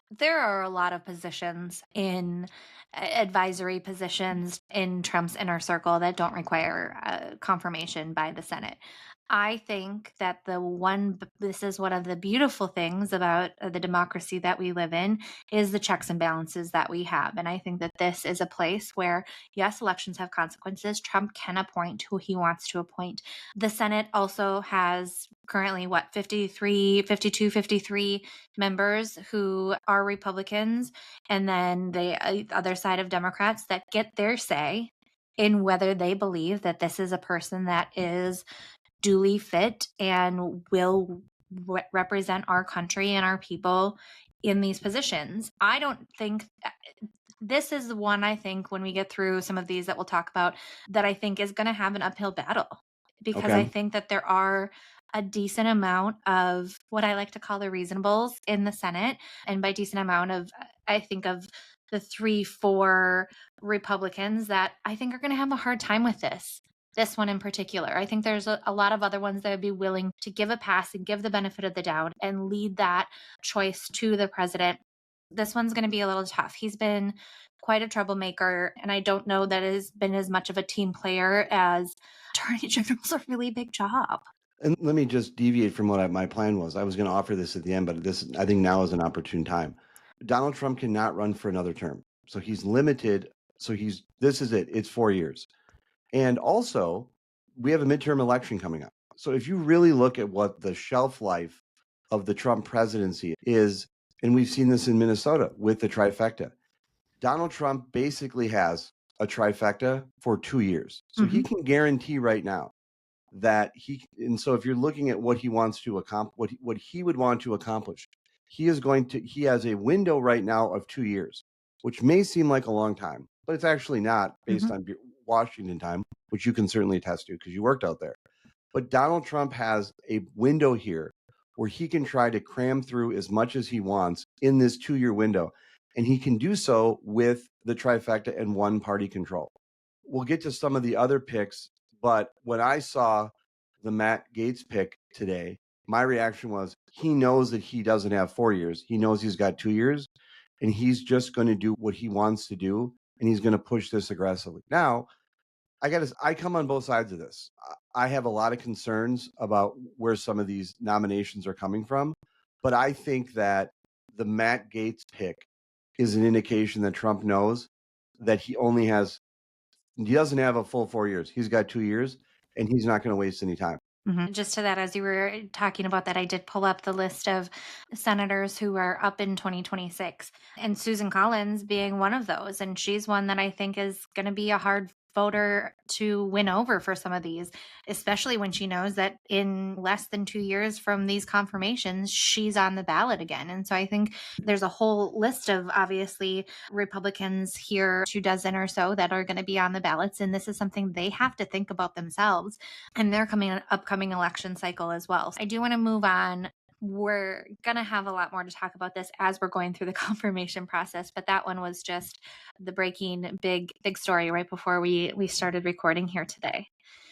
There are a lot of positions in advisory positions in Trump's inner circle that don't require confirmation by the Senate. I think that this is one of the beautiful things about the democracy that we live in, is the checks and balances that we have. And I think that this is a place where, yes, elections have consequences. Trump can appoint who he wants to appoint. The Senate also has currently 53 members who are Republicans, and then the other side of Democrats that get their say in whether they believe that this is a person that is duly fit and will represent our country and our people in these positions. I don't think this is the one, I think, when we get through some of these that we'll talk about, that I think is going to have an uphill battle, because I think that there are a decent amount of what I like to call the reasonables in the Senate. And by decent amount of, I think of the 3-4 Republicans that I think are going to have a hard time with this one in particular. I think there's a lot of other ones that would be willing to give a pass and give the benefit of the doubt and lead that choice to the president. This one's going to be a little tough. He's been quite a troublemaker, and I don't know that has been as much of a team player as attorney general's a really big job. And let me just deviate from what my plan was. I was going to offer this at the end, but I think now is an opportune time. Donald Trump cannot run for another term. So he's limited. This is it. It's 4 years. And also, we have a midterm election coming up. So if you really look at what the shelf life of the Trump presidency is, and we've seen this in Minnesota with the trifecta, Donald Trump basically has a trifecta for 2 years. So he can guarantee right now that and so if you're looking at what he wants to accomplish, what he would want to accomplish, he has a window right now of 2 years, which may seem like a long time, but it's actually not based on Washington time, which you can certainly attest to because you worked out there. But Donald Trump has a window here where he can try to cram through as much as he wants in this 2-year window. And he can do so with the trifecta and one party control. We'll get to some of the other picks, but when I saw the Matt Gaetz pick today, my reaction was he knows that he doesn't have 4 years. He knows he's got 2 years, and he's just going to do what he wants to do, and he's going to push this aggressively. Now, I come on both sides of this. I have a lot of concerns about where some of these nominations are coming from, but I think that the Matt Gaetz pick is an indication that Trump knows that he doesn't have a full 4 years. He's got 2 years, and he's not going to waste any time. Just to that, as you were talking about that, I did pull up the list of senators who are up in 2026, and Susan Collins being one of those. And she's one that I think is going to be a hard voter to win over for some of these, especially when she knows that in less than 2 years from these confirmations, she's on the ballot again. And so I think there's a whole list of obviously Republicans here, 2 dozen or so, that are going to be on the ballots. And this is something they have to think about themselves and their upcoming election cycle as well. I do want to move on. We're going to have a lot more to talk about this as we're going through the confirmation process, but that one was just the breaking big story right before we started recording here today.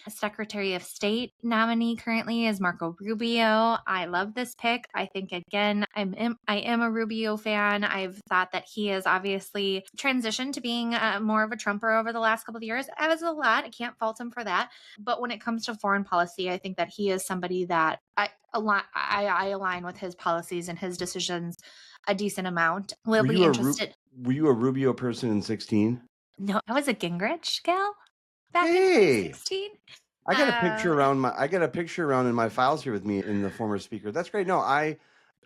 Secretary of State nominee currently is Marco Rubio. I love this pick. I think, again, I am a Rubio fan. I've thought that he has obviously transitioned to being more of a Trumper over the last couple of years. As a lot, I can't fault him for that. But when it comes to foreign policy, I think that he is somebody that I align with his policies and his decisions a decent amount. We'll be interested. Were you a Rubio person in 2016? No, I was a Gingrich gal back in 2016. I got a picture around in my files here with me in the former speaker. That's great. No, I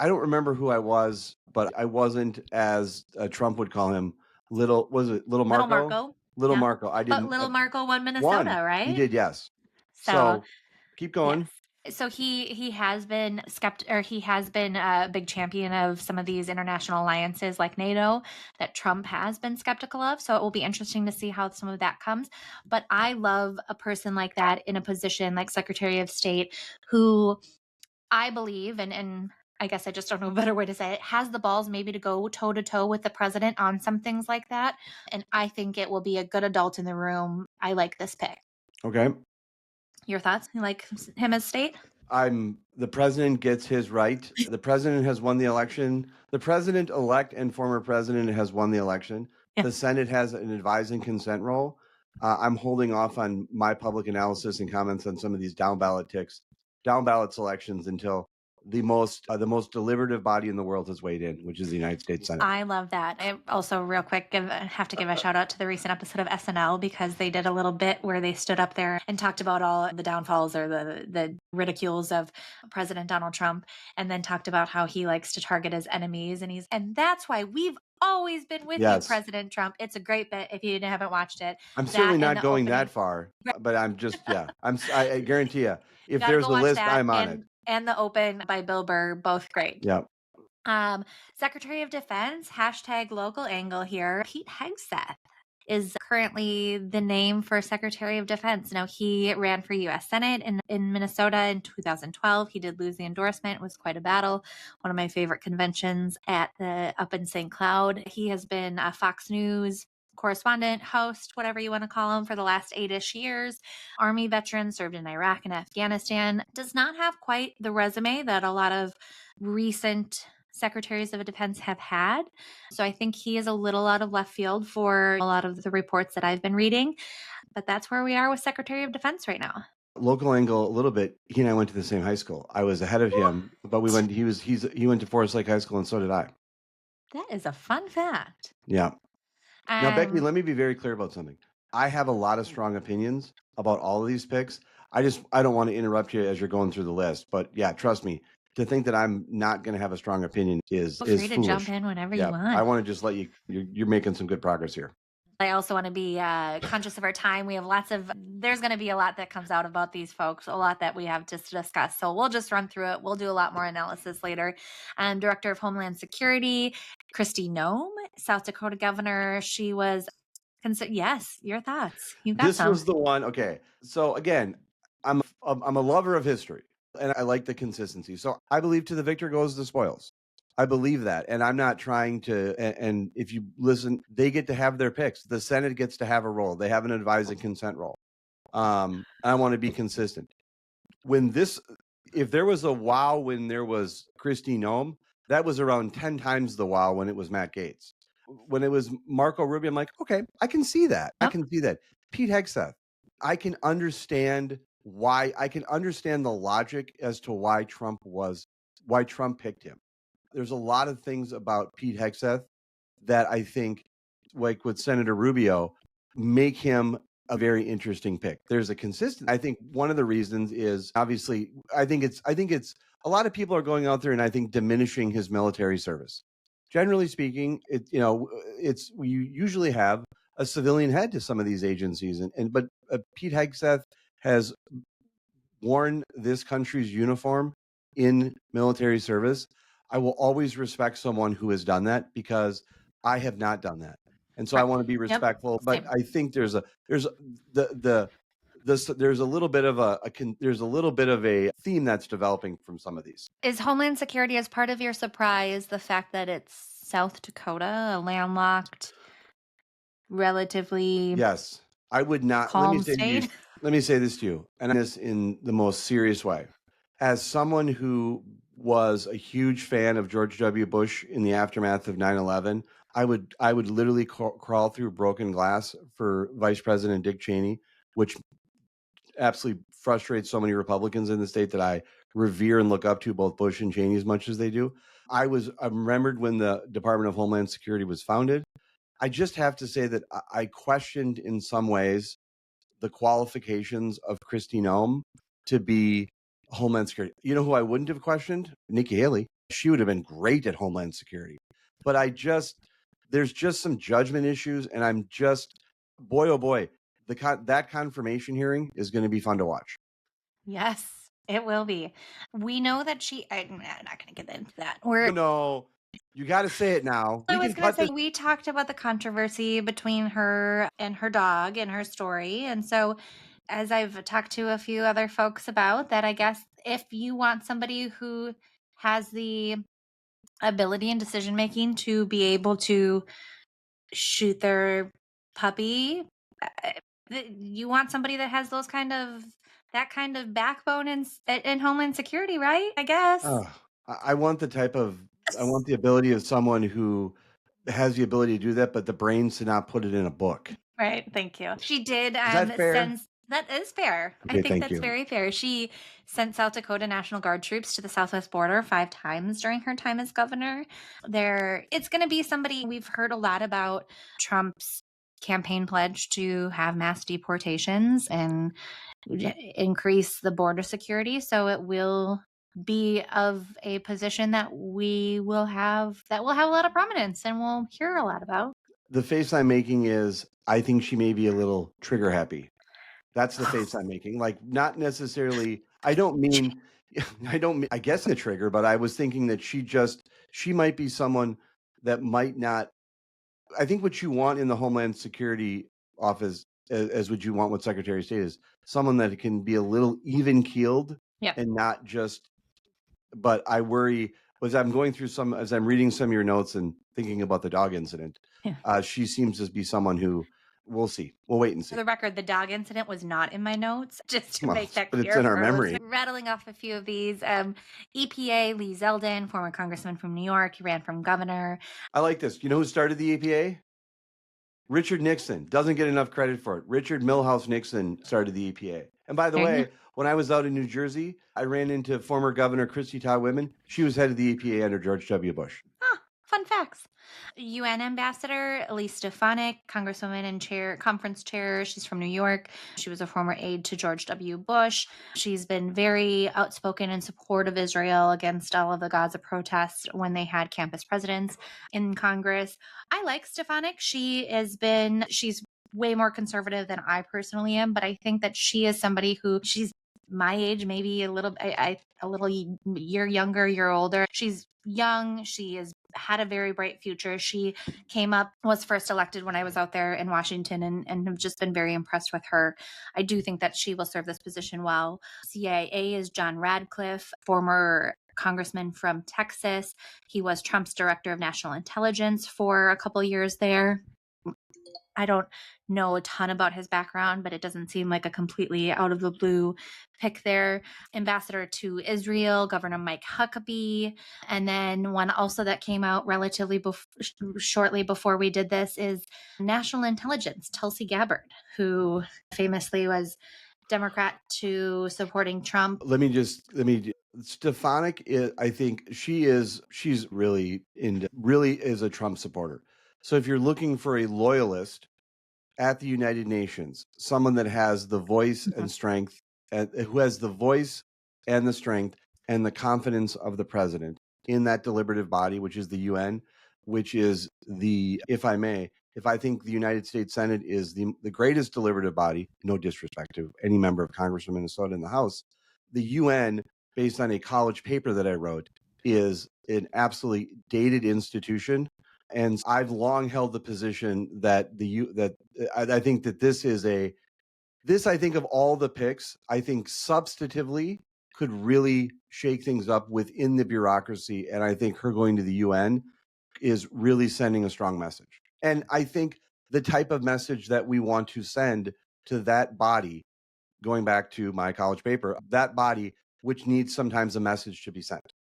don't remember who I was, but I wasn't, as Trump would call him, Little Marco? Little yeah. Marco. I didn't. But Little Marco won Minnesota, right? He did, yes. So keep going. Yes. So he has been he has been a big champion of some of these international alliances like NATO that Trump has been skeptical of. So it will be interesting to see how some of that comes. But I love a person like that in a position like Secretary of State who I believe, and I guess I just don't know a better way to say it, has the balls maybe to go toe to toe with the president on some things like that. And I think it will be a good adult in the room. I like this pick. Okay. Your thoughts? You like him as state? The president gets his right. The president has won the election. The president-elect and former president has won the election. Yeah. The Senate has an advise and consent role. I'm holding off on my public analysis and comments on some of these down ballot selections until the most deliberative body in the world has weighed in, which is the United States Senate. I love that. I also, real quick, have to give a shout out to the recent episode of SNL because they did a little bit where they stood up there and talked about all the downfalls or the ridicules of President Donald Trump, and then talked about how he likes to target his enemies, and that's why we've always been with you, President Trump. It's a great bit if you haven't watched it. I'm certainly not going that far, but I'm just I guarantee you, if there's a list, I'm on it. And The Open by Bill Burr, both great. Yeah. Secretary of Defense, #local angle here. Pete Hegseth is currently the name for Secretary of Defense. Now, he ran for U.S. Senate in Minnesota in 2012. He did lose the endorsement. It was quite a battle. One of my favorite conventions up in St. Cloud. He has been a Fox News correspondent, host, whatever you want to call him, for the last 8-ish years. Army veteran, served in Iraq and Afghanistan. Does not have quite the resume that a lot of recent secretaries of defense have had. So I think he is a little out of left field for a lot of the reports that I've been reading. But that's where we are with Secretary of Defense right now. Local angle a little bit. He and I went to the same high school. I was ahead of him, but he went to Forest Lake High School, and so did I. That is a fun fact. Yeah. Now, Becky, let me be very clear about something. I have a lot of strong opinions about all of these picks. I don't want to interrupt you as you're going through the list, but yeah, trust me, to think that I'm not going to have a strong opinion is Feel free foolish. to jump in whenever you want. I want to just let you're making some good progress here. I also want to be conscious of our time. We have there's going to be a lot that comes out about these folks, a lot that we have to discuss. So we'll just run through it. We'll do a lot more analysis later. Director of Homeland Security, Kristi Noem, South Dakota governor. She was, yes, your thoughts. You got This some. was the one. Okay. So again, I'm a lover of history and I like the consistency. So I believe to the victor goes the spoils. I believe that. And I'm not trying to, and if you listen, they get to have their picks. The Senate gets to have a role. They have an advise and consent role. I want to be consistent. If there was a wow when there was Kristi Noem, that was around 10 times the wow when it was Matt Gaetz. When it was Marco Rubio, I'm like, okay, I can see that. I can see that. Pete Hegseth, I can understand the logic as to why Trump picked him. There's a lot of things about Pete Hegseth that I think, like with Senator Rubio, make him a very interesting pick. There's a consistent. I think one of the reasons is obviously I think it's a lot of people are going out there and I think diminishing his military service. Generally speaking, we usually have a civilian head to some of these agencies, but Pete Hegseth has worn this country's uniform in military service. I will always respect someone who has done that because I have not done that. And so I want to be respectful, but I think there's a little bit of a theme that's developing from some of these. Is Homeland Security, as part of your surprise, the fact that it's South Dakota, a landlocked, relatively Yes, I would not. calm state? Let me say this to you, and this in the most serious way. As someone who was a huge fan of George W. Bush in the aftermath of 9/11, I would literally crawl through broken glass for Vice President Dick Cheney, which absolutely frustrates so many Republicans in the state that I revere and look up to, both Bush and Cheney as much as they do. I remembered when the Department of Homeland Security was founded. I just have to say that I questioned in some ways the qualifications of Kristi Noem to be Homeland Security. You know who I wouldn't have questioned? Nikki Haley. She would have been great at Homeland Security. But there's just some judgment issues, and I'm just, boy, oh boy, that confirmation hearing is going to be fun to watch. Yes, it will be. We know that I'm not going to get into that. No, you got to say it now. We talked about the controversy between her and her dog and her story. And so, as I've talked to a few other folks about that, I guess if you want somebody who has the ability and decision making to be able to shoot their puppy, you want somebody that has that kind of backbone in Homeland Security, right? I guess. I want the ability of someone who has the ability to do that, but the brains to not put it in a book. Right. Thank you. She did. Is that fair? That is fair. Okay, I think that's very fair. She sent South Dakota National Guard troops to the southwest border 5 times during her time as governor. It's going to be somebody we've heard a lot about. Trump's campaign pledge to have mass deportations and increase the border security. So it will be of a position that will have a lot of prominence and we'll hear a lot about. The face I'm making is I think she may be a little trigger happy. That's the face I'm making. Like, not necessarily, I guess a trigger, but I was thinking that she might be someone that might not. I think what you want in the Homeland Security office, as what you want with Secretary of State, is someone that can be a little even keeled and not just. But I worry as I'm reading some of your notes and thinking about the dog incident. She seems to be someone who. We'll see. We'll wait and see. For the record, the dog incident was not in my notes, just to make that clear. But it's in our memory. Rattling off a few of these. EPA, Lee Zeldin, former congressman from New York. He ran from governor. I like this. You know who started the EPA? Richard Nixon. Doesn't get enough credit for it. Richard Milhouse Nixon started the EPA. And by the way, when I was out in New Jersey, I ran into former Governor Kristi Todd Whitman. She was head of the EPA under George W. Bush. Fun facts. UN Ambassador Elise Stefanik, Congresswoman and conference chair. She's from New York. She was a former aide to George W. Bush. She's been very outspoken in support of Israel against all of the Gaza protests when they had campus presidents in Congress. I like Stefanik. She's way more conservative than I personally am, but I think that she is somebody who she's my age, maybe a little year younger, year older. She's young. She has had a very bright future. She was first elected when I was out there in Washington, and have just been very impressed with her. I do think that she will serve this position well. CIA is John Radcliffe, former congressman from Texas. He was Trump's director of national intelligence for a couple years there. I don't know a ton about his background, but it doesn't seem like a completely out of the blue pick there. Ambassador to Israel, Governor Mike Huckabee. And then one also that came out relatively shortly before we did this is National Intelligence, Tulsi Gabbard, who famously was Democrat to supporting Trump. Stefanik I think she's really is a Trump supporter. So if you're looking for a loyalist at the United Nations, someone that has the voice and strength, who has the voice and the strength and the confidence of the president in that deliberative body, which is the UN, which is if I think the United States Senate is the greatest deliberative body, no disrespect to any member of Congress from Minnesota in the House, the UN, based on a college paper that I wrote, is an absolutely dated institution. And I've long held the position that I think that I think of all the picks, I think substantively could really shake things up within the bureaucracy. And I think her going to the UN is really sending a strong message. And I think the type of message that we want to send to that body, going back to my college paper, that body, which needs sometimes a message to be sent.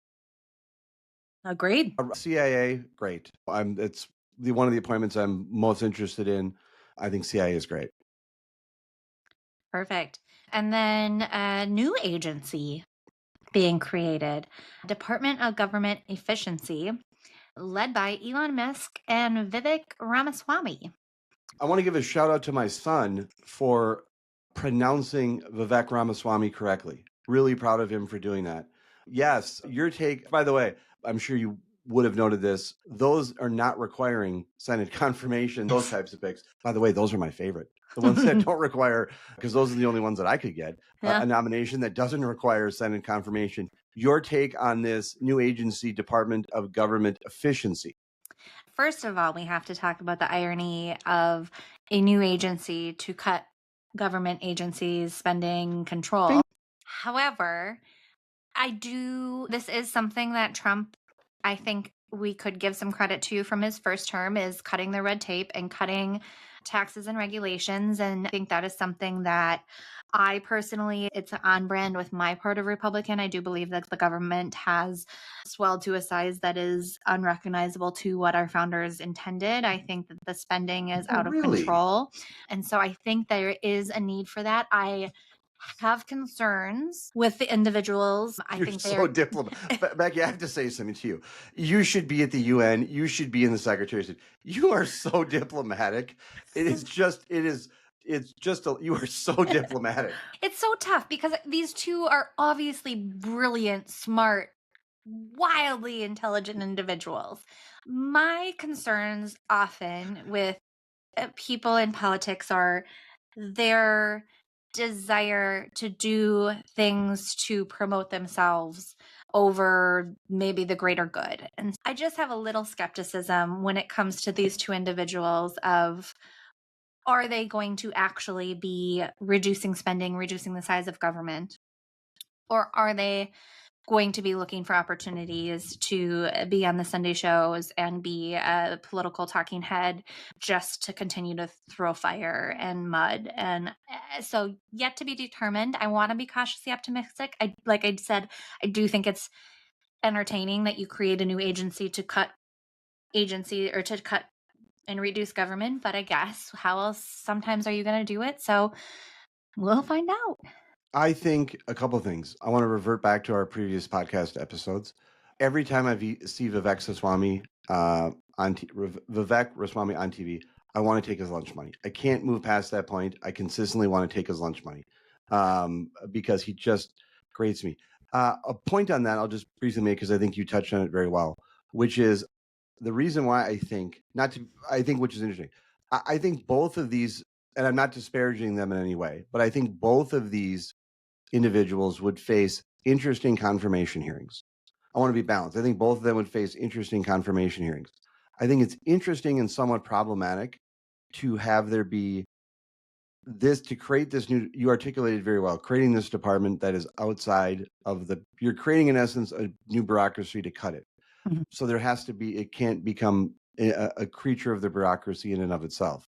Agreed. CIA, great. It's one of the appointments I'm most interested in. I think CIA is great. Perfect. And then a new agency being created, Department of Government Efficiency, led by Elon Musk and Vivek Ramaswamy. I want to give a shout out to my son for pronouncing Vivek Ramaswamy correctly. Really proud of him for doing that. Yes, your take, by the way, I'm sure you would have noted this. Those are not requiring Senate confirmation, those types of picks. By the way, those are my favorite. The ones that don't require, because those are the only ones that I could get, a nomination that doesn't require Senate confirmation. Your take on this new agency, Department of Government Efficiency? First of all, we have to talk about the irony of a new agency to cut government agencies' spending control. However, this is something that Trump, I think we could give some credit to from his first term, is cutting the red tape and cutting taxes and regulations. And I think that is something that I personally, it's on brand with my part of Republican. I do believe that the government has swelled to a size that is unrecognizable to what our founders intended. I think that the spending is out of control. And so I think there is a need for that. I have concerns with the individuals. You're so diplomatic. Becky, I have to say something to you. You should be at the UN. You should be in the Secretary of State. You are so diplomatic. You are so diplomatic. It's so tough because these two are obviously brilliant, smart, wildly intelligent individuals. My concerns often with people in politics are their desire to do things to promote themselves over maybe the greater good. And I just have a little skepticism when it comes to these two individuals of, are they going to actually be reducing spending, reducing the size of government? Or are they going to be looking for opportunities to be on the Sunday shows and be a political talking head just to continue to throw fire and mud? And so yet to be determined. I want to be cautiously optimistic. Like I said, I do think it's entertaining that you create a new agency to cut and reduce government. But I guess how else sometimes are you going to do it? So we'll find out. I think a couple of things. I want to revert back to our previous podcast episodes. every time I see Vivek Ramaswamy on TV, I want to take his lunch money. I can't move past that point. I consistently want to take his lunch money because he just grates me. A point on that I'll just briefly make because I think you touched on it very well, which is the reason why I think which is interesting. I think both of these, and I'm not disparaging them in any way, but I think both of these individuals would face interesting confirmation hearings. I want to be balanced. I think both of them would face interesting confirmation hearings. I think it's interesting and somewhat problematic to have there be this, to create this new, you articulated very well, creating this department that is outside of you're creating in essence a new bureaucracy to cut it. Mm-hmm. So there has to be, it can't become a creature of the bureaucracy in and of itself.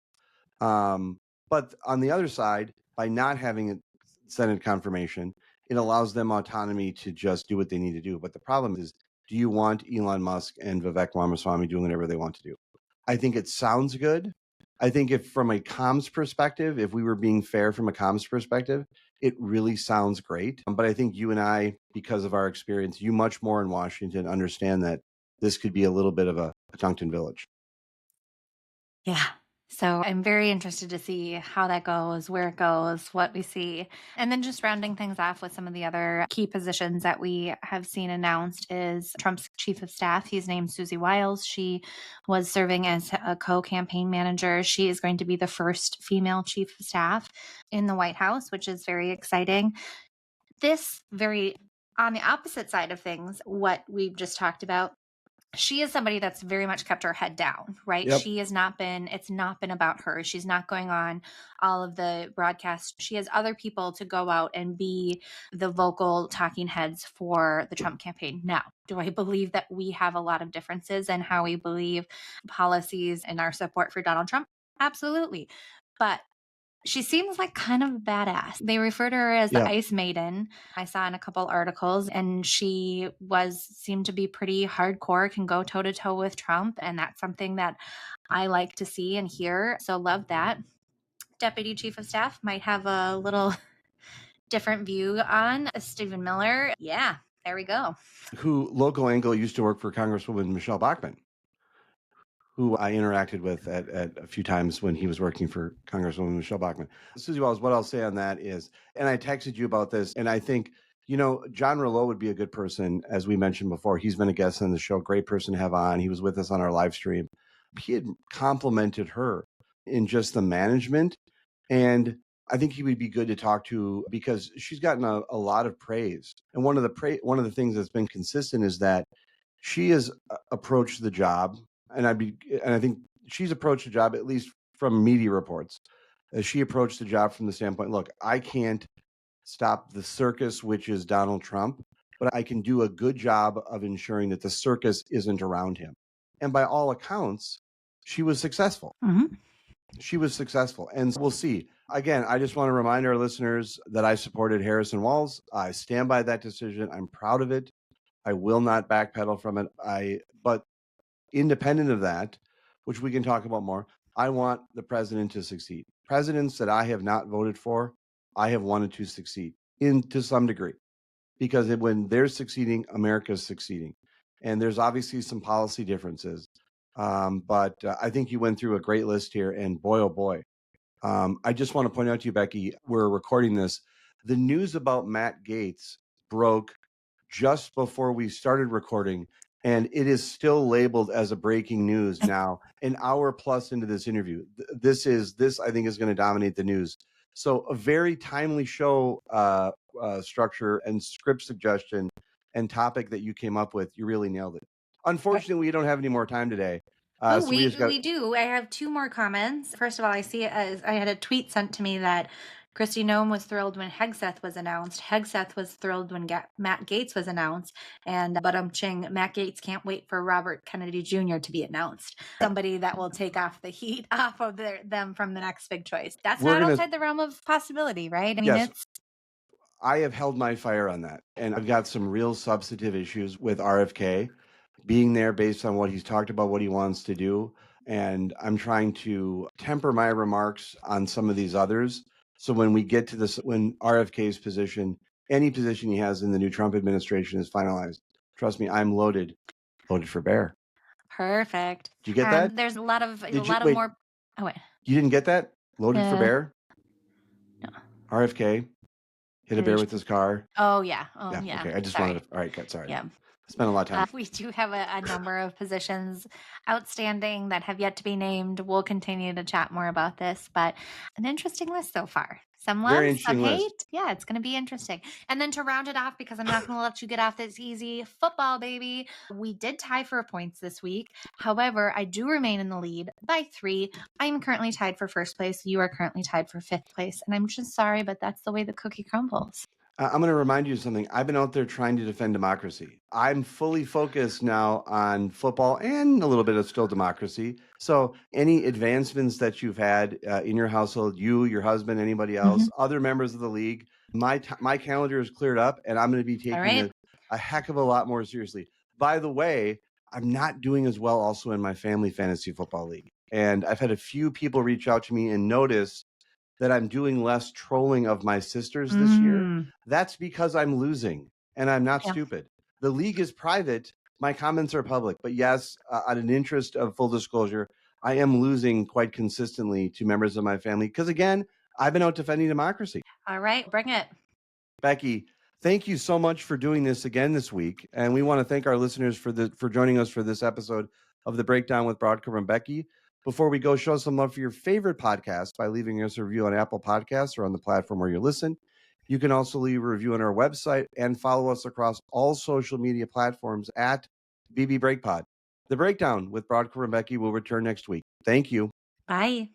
But on the other side, by not having a Senate confirmation, it allows them autonomy to just do what they need to do. But the problem is, do you want Elon Musk and Vivek Ramaswamy doing whatever they want to do? I think it sounds good. I think if from a comms perspective, if we were being fair from a comms perspective, it really sounds great. But I think you and I, because of our experience, you much more in Washington, understand that this could be a little bit of a Potemkin village. Yeah. So I'm very interested to see how that goes, where it goes, what we see. And then just rounding things off with some of the other key positions that we have seen announced is Trump's chief of staff. He's named Susie Wiles. She was serving as a co-campaign manager. She is going to be the first female chief of staff in the White House, which is very exciting. On the opposite side of things, what we've just talked about, she is somebody that's very much kept her head down, right? Yep. It's not been about her. She's not going on all of the broadcasts. She has other people to go out and be the vocal talking heads for the Trump campaign. Now, do I believe that we have a lot of differences in how we believe policies and our support for Donald Trump? Absolutely. But she seems like kind of a badass. They refer to her as the Ice Maiden. I saw in a couple articles, and she seemed to be pretty hardcore, can go toe to toe with Trump. And that's something that I like to see and hear. So love that. Deputy Chief of Staff might have a little different view on Stephen Miller. Yeah, there we go. Who local angle used to work for Congresswoman Michelle Bachmann, who I interacted with at a few times when he was working for Congresswoman Michelle Bachmann. Susie Wiles, what I'll say on that is, and I texted you about this, and I think, John Rouleau would be a good person, as we mentioned before. He's been a guest on the show, great person to have on. He was with us on our live stream. He had complimented her in just the management, and I think he would be good to talk to because she's gotten a lot of praise. And one of the things that's been consistent is that she has approached the job. And I think she's approached the job, at least from media reports, as she approached the job from the standpoint, look, I can't stop the circus, which is Donald Trump, but I can do a good job of ensuring that the circus isn't around him. And by all accounts, she was successful. Mm-hmm. She was successful. And we'll see. Again, I just want to remind our listeners that I supported Harrison Walz. I stand by that decision. I'm proud of it. I will not backpedal from it. But independent of that, which we can talk about more, I want the president to succeed. Presidents that I have not voted for, I have wanted to succeed to some degree, because when they're succeeding, America's succeeding. And there's obviously some policy differences. But I think you went through a great list here, and boy, oh boy. I just want to point out to you, Becky, we're recording this. The news about Matt Gaetz broke just before we started recording, and it is still labeled as a breaking news now, an hour plus into this interview. This I think is going to dominate the news. So a very timely show structure and script suggestion and topic that you came up with. You really nailed it. Unfortunately, we don't have any more time today. So we do. I have two more comments. First of all, I see it as I had a tweet sent to me that Kristi Noem was thrilled when Hegseth was announced. Hegseth was thrilled when Matt Gaetz was announced. And Matt Gaetz can't wait for Robert Kennedy Jr. to be announced. Somebody that will take off the heat off of them from the next big choice. That's not outside the realm of possibility, right? I mean, yes. I have held my fire on that. And I've got some real substantive issues with RFK being there based on what he's talked about, what he wants to do. And I'm trying to temper my remarks on some of these others. So when we get to this, when RFK's position, any position he has in the new Trump administration is finalized, Trust me, I'm loaded. Loaded for bear. Perfect. Did you get that? There's a lot of Wait, more. Oh wait, you didn't get that? Loaded for bear? no. RFK hit a bear with his car. Oh yeah. Okay. I just wanted to. All right, good. Sorry. Yeah. Spent a lot of time. We do have a number of positions outstanding that have yet to be named. We'll continue to chat more about this, but an interesting list so far. Some love, some hate. Yeah, it's going to be interesting. And then to round it off, because I'm not going to let you get off this easy, football, baby. We did tie for points this week. However, I do remain in the lead by 3. I'm currently tied for first place. You are currently tied for 5th place. And I'm just sorry, but that's the way the cookie crumbles. I'm going to remind you of something. I've been out there trying to defend democracy. I'm fully focused now on football and a little bit of still democracy. So any advancements that you've had in your household, you, your husband, anybody else, other members of the league, my calendar is cleared up, and I'm going to be taking it a heck of a lot more seriously. By the way, I'm not doing as well also in my family fantasy football league. And I've had a few people reach out to me and notice that I'm doing less trolling of my sisters this year. That's because I'm losing, and I'm not stupid. The league is private. My comments are public. But yes, out of an interest of full disclosure, I am losing quite consistently to members of my family because, again, I've been out defending democracy. All right, bring it. Becky, thank you so much for doing this again this week. And we want to thank our listeners for joining us for this episode of The Breakdown with Brodkorb and Becky. Before we go, show some love for your favorite podcast by leaving us a review on Apple Podcasts or on the platform where you listen. You can also leave a review on our website and follow us across all social media platforms at BB Breakpod. The Breakdown with Brodkorb and Becky will return next week. Thank you. Bye.